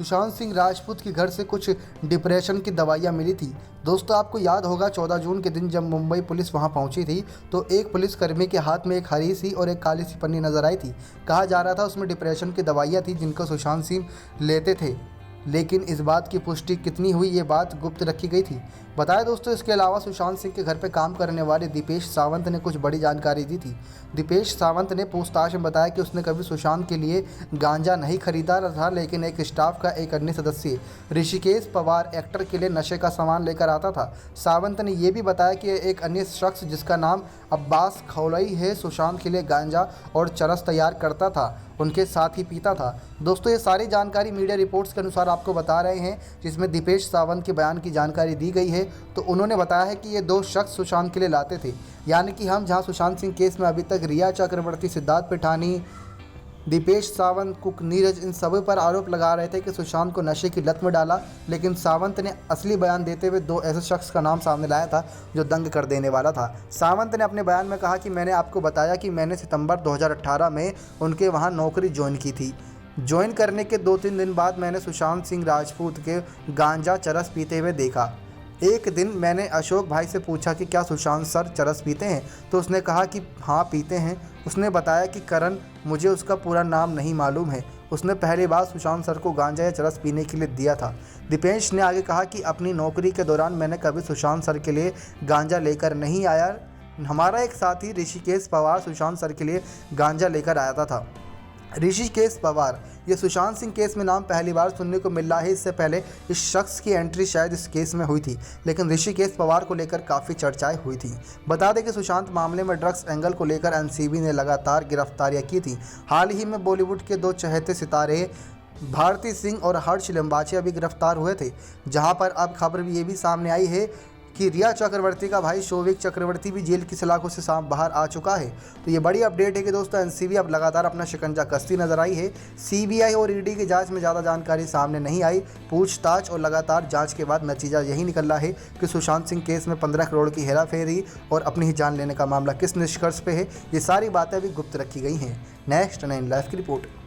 सुशांत सिंह राजपूत के घर से कुछ डिप्रेशन की दवाइयाँ मिली थी। दोस्तों, आपको याद होगा 14 जून के दिन जब मुंबई पुलिस वहां पहुंची थी तो एक पुलिसकर्मी के हाथ में एक हरी सी और एक काली सी पन्नी नजर आई थी। कहा जा रहा था उसमें डिप्रेशन की दवाइयाँ थी जिनको सुशांत सिंह लेते थे, लेकिन इस बात की पुष्टि कितनी हुई ये बात गुप्त रखी गई थी। बताया दोस्तों, इसके अलावा सुशांत सिंह के घर पर काम करने वाले दीपेश सावंत ने कुछ बड़ी जानकारी दी थी। दीपेश सावंत ने पूछताछ में बताया कि उसने कभी सुशांत के लिए गांजा नहीं खरीदा था, लेकिन एक स्टाफ का एक अन्य सदस्य ऋषिकेश पवार एक्टर के लिए नशे का सामान लेकर आता था। सावंत ने यह भी बताया कि एक अन्य शख्स जिसका नाम अब्बास खौलई है सुशांत के लिए गांजा और चरस तैयार करता था, उनके साथ ही पीता था। दोस्तों, ये सारी जानकारी मीडिया रिपोर्ट्स के अनुसार आपको बता रहे हैं, जिसमें दीपेश सावंत के बयान की जानकारी दी गई है। तो उन्होंने बताया है कि ये दो शख्स सुशांत के लिए लाते थे। यानी कि हम जहां सुशांत सिंह केस में अभी तक रिया चक्रवर्ती, सिद्धार्थ पिठानी, दीपेश सावंत, कुक नीरज, इन सभी पर आरोप लगा रहे थे कि सुशांत को नशे की लत में डाला, लेकिन सावंत ने असली बयान देते हुए दो ऐसे शख्स का नाम सामने लाया था जो दंग कर देने वाला था। सावंत ने अपने बयान में कहा कि मैंने आपको बताया कि मैंने सितंबर 2018 में उनके वहां नौकरी ज्वाइन की थी। ज्वाइन करने के 2-3 दिन बाद मैंने सुशांत सिंह राजपूत के गांजा चरस पीते हुए देखा। एक दिन मैंने अशोक भाई से पूछा कि क्या सुशांत सर चरस पीते हैं, तो उसने कहा कि हाँ पीते हैं। उसने बताया कि करण, मुझे उसका पूरा नाम नहीं मालूम है, उसने पहली बार सुशांत सर को गांजा या चरस पीने के लिए दिया था। दीपेश ने आगे कहा कि अपनी नौकरी के दौरान मैंने कभी सुशांत सर के लिए गांजा लेकर नहीं आया। हमारा एक साथी ऋषिकेश पवार सुशांत सर के लिए गांजा लेकर आया था। ऋषिकेश पवार, ये सुशांत सिंह केस में नाम पहली बार सुनने को मिल रहा है। इससे पहले इस शख्स की एंट्री शायद इस केस में हुई थी, लेकिन ऋषिकेश पवार को लेकर काफ़ी चर्चाएं हुई थी। बता दें कि सुशांत मामले में ड्रग्स एंगल को लेकर एनसीबी ने लगातार गिरफ्तारियां की थी। हाल ही में बॉलीवुड के दो चहेते सितारे भारती सिंह और हर्ष लिम्बाचिया भी गिरफ्तार हुए थे, जहां पर अब खबर ये भी सामने आई है कि रिया चक्रवर्ती का भाई शोविक चक्रवर्ती भी जेल की सलाखों से बाहर आ चुका है। तो ये बड़ी अपडेट है कि दोस्तों एनसीबी अब लगातार अपना शिकंजा कसती नजर आई है। सीबीआई और ईडी की जांच में ज़्यादा जानकारी सामने नहीं आई। पूछताछ और लगातार जांच के बाद नतीजा यही निकल रहा है कि सुशांत सिंह केस में 15 करोड़ की हेराफेरी और अपनी ही जान लेने का मामला किस निष्कर्ष पे है, ये सारी बातें अभी गुप्त रखी गई हैं। नेक्स्ट 9 लाइव की रिपोर्ट।